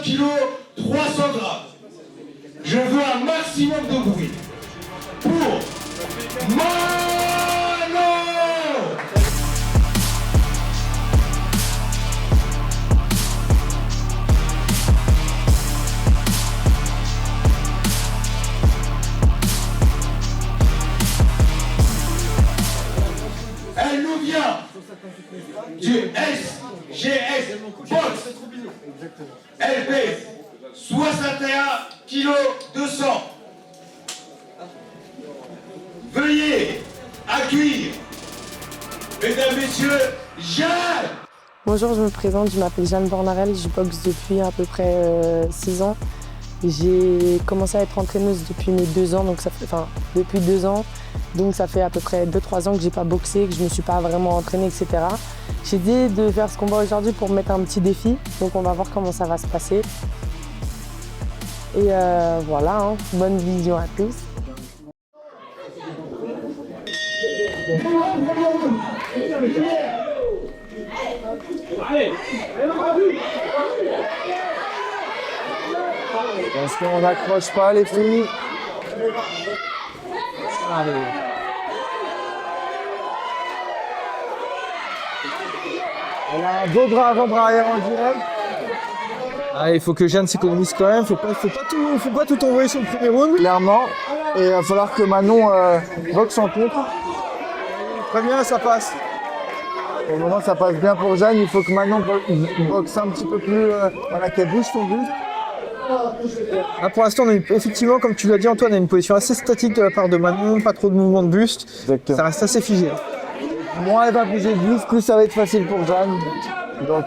kg 300 grammes. Je veux un maximum de bruit pour Manon. Elle nous vient du SGS Box. Elle pèse 61 kg 200. Veuillez accueillir, mesdames, messieurs, Jeanne. Bonjour, je me présente, je m'appelle Jeanne Bornarel, je boxe depuis à peu près 6 ans. J'ai commencé à être entraîneuse depuis mes 2 ans, donc depuis 2 ans. Donc ça fait à peu près 2-3 ans que j'ai pas boxé, que je me suis pas vraiment entraînée, etc. J'ai dit de faire ce combat aujourd'hui pour mettre un petit défi, donc on va voir comment ça va se passer. Et voilà, hein. Bonne vision à tous. Parce qu'on n'accroche pas les filles. Allez. Elle a un beau bras avant-bras arrière en direct. Ah, il faut que Jeanne s'économise quand même, faut pas tout envoyer sur le premier round. Clairement. Et il va falloir que Manon boxe en contre. Très bien, ça passe. Pour le moment, ça passe bien pour Jeanne. Il faut que Manon boxe un petit peu plus. Voilà, qu'elle bouge son buste. Là, pour l'instant, effectivement, comme tu l'as dit Antoine, on a une position assez statique de la part de Manon, pas trop de mouvement de buste. Exactement. Ça reste assez figé. Moins elle va bouger le buste, plus ça va être facile pour Jeanne. Donc,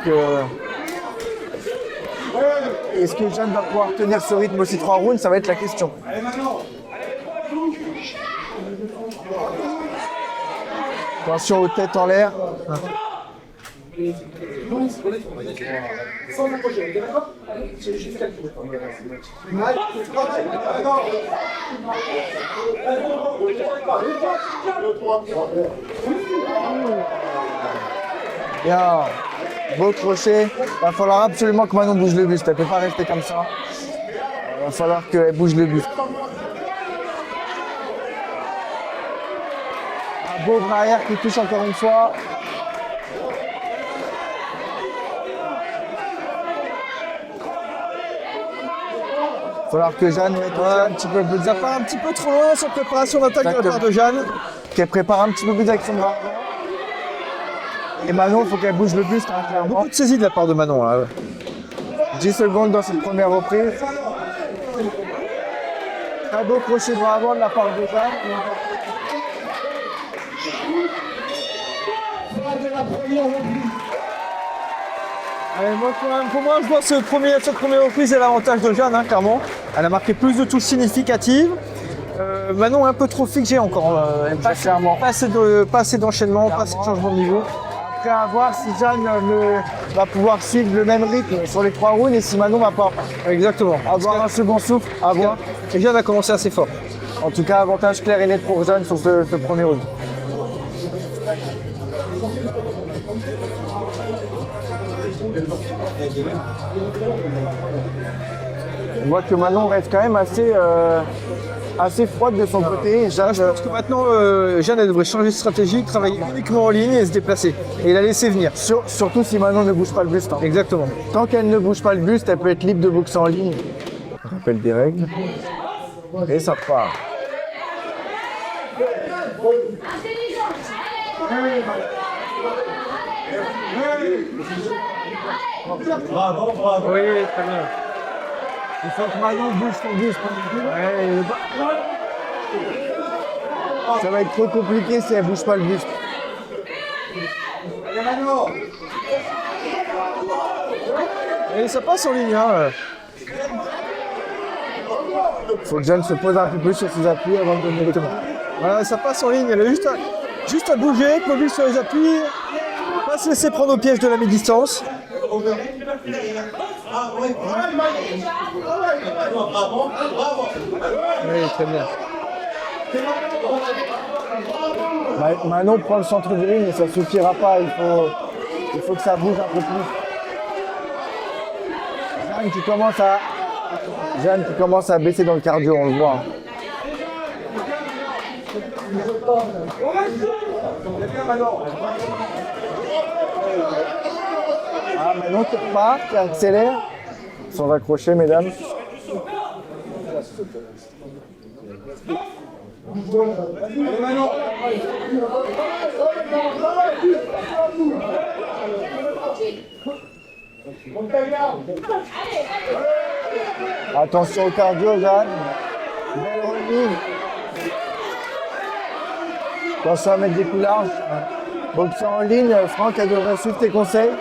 est-ce que Jeanne va pouvoir tenir ce rythme aussi 3 rounds? Ça va être la question. Attention aux têtes en l'air. Bien, beau crochet. Il va falloir absolument que Manon bouge le buste. Elle ne peut pas rester comme ça. Il va falloir qu'elle bouge le buste. Un beau bras arrière qui touche encore une fois. Il va falloir que Jeanne mette un petit peu plus. Ça part un petit peu trop loin sur préparation d'attaque de la part de Jeanne. Qu'elle prépare un petit peu plus avec son bras. Et Manon, il faut qu'elle bouge le buste, hein, clairement. Beaucoup de saisie de la part de Manon là. 10 secondes dans cette première reprise. Très beau crochet bras avant de la part de Jeanne. Allez, moi, pour moi, je vois cette première reprise est l'avantage de Jeanne, hein, clairement. Elle a marqué plus de touches significatives. Manon est un peu trop figée encore. Pas assez d'enchaînement, pas assez de changement de niveau. Après, à voir si Jeanne va pouvoir suivre le même rythme sur les 3 rounds et si Manon va pas Exactement. avoir un second souffle. À voir. Et Jeanne a commencé assez fort. En tout cas, avantage clair et net pour Jeanne sur ce premier round. On voit que Manon reste quand même assez froide de son côté. Jeanne, Je pense que maintenant, Jeanne elle devrait changer de stratégie, travailler uniquement en ligne et se déplacer. Et la laisser venir. surtout si Manon ne bouge pas le buste. Hein. Exactement. Tant qu'elle ne bouge pas le buste, elle peut être libre de boxer en ligne. On rappelle des règles. Et ça part. Bravo, bravo. Oui, très bien. Il faut que Manon bouge son buste. Ça va être trop compliqué si elle bouge pas le buste. Et ça passe en ligne. Hein. Il faut que Jeanne se pose un peu plus sur ses appuis avant de donner le temps. Voilà, ça passe en ligne. Elle a juste à bouger, mobile sur les appuis, pas se laisser prendre au piège de la mi-distance. Oui, très bien. Manon prend le centre du ring, mais ça ne suffira pas. Il faut que ça bouge un peu plus. Jeanne qui commence à baisser dans le cardio, on le voit. Ah, Manon qui repart, qui accélère. Sans accrocher, mesdames. Attention au cardio, Jeanne. Belle remise. Attention à mettre des coups larges. Boxeur en ligne, Franck, elle devrait suivre tes conseils.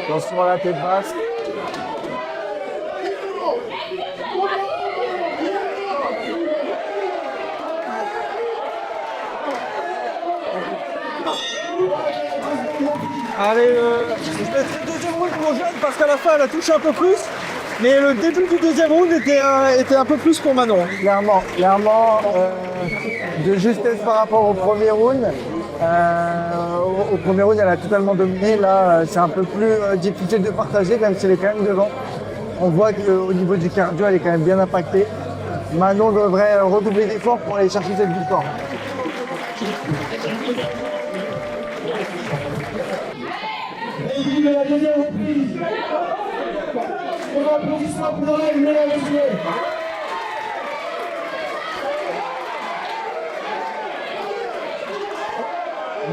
Attention à la tête basse. Allez, je mettrai le deuxième round pour Jeanne parce qu'à la fin elle a touché un peu plus. Mais le début du deuxième round était un peu plus pour Manon. Clairement, de justesse par rapport au premier round. Au premier round, elle a totalement dominé. Là, c'est un peu plus difficile de partager, même si elle est quand même devant. On voit qu'au niveau du cardio, elle est quand même bien impactée. Manon devrait redoubler d'efforts pour aller chercher cette victoire. Et puis de la deuxième reprise. Un applaudissement pour elle, mesdames et messieurs.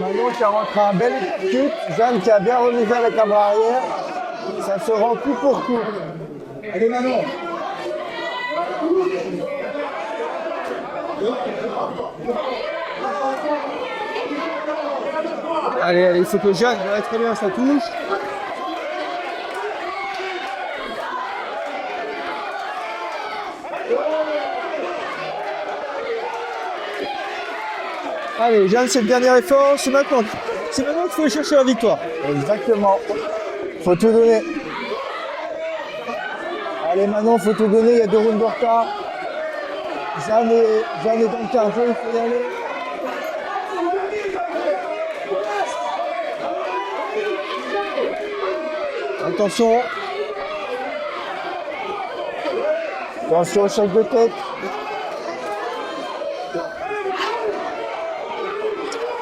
Manon qui a rentré un bel uppercut. Jeanne qui a bien remisé avec un bras arrière. Ça se rend coup pour coup. Allez Manon. Allez, il faut que Jeanne, elle très bien sa touche. Allez, Jeanne, c'est le dernier effort, c'est maintenant. C'est maintenant qu'il faut aller chercher la victoire. Exactement. Faut tout donner. Allez, Manon, faut tout donner. Il y a 2 rounds de retard. Jeanne est dans le cardio, il faut y aller. Attention. Attention au choc de tête.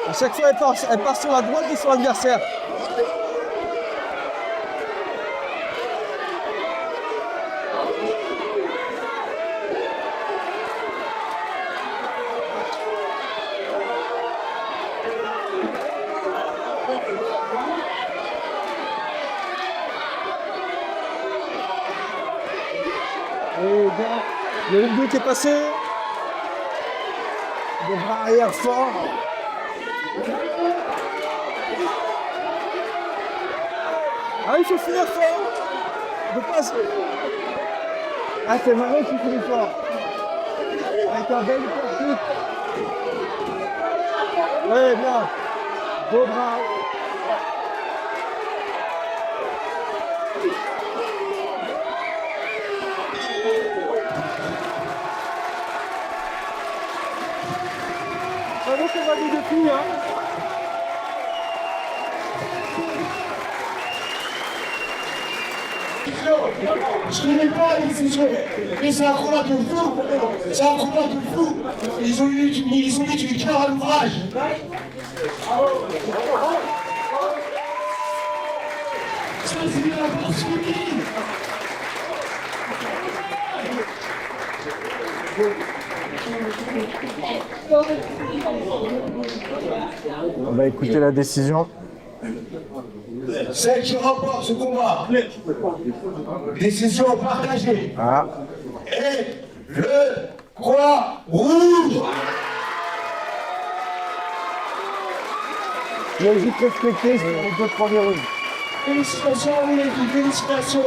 À chaque fois, elle part sur la droite de son adversaire. Et bien, le but est passé. Des bras arrière forts. Ah, il faut finir fort. De passe. Ah, c'est Manon qui finit fort. Avec un bel uppercut. Ouais, bien. Beau bras. Manon, c'est validé depuis, hein. Je ne connais pas la décision, mais c'est un combat de fou. C'est un combat de fou. Ils ont mis du cœur à l'ouvrage. Ça, c'est la poursuite. On va écouter la décision. Celle qui remporte ce combat, décision partagée, Ah. et le Croix Rouge. Logique respectée sur les 2 premiers rounds. Félicitations à vous les filles, félicitations.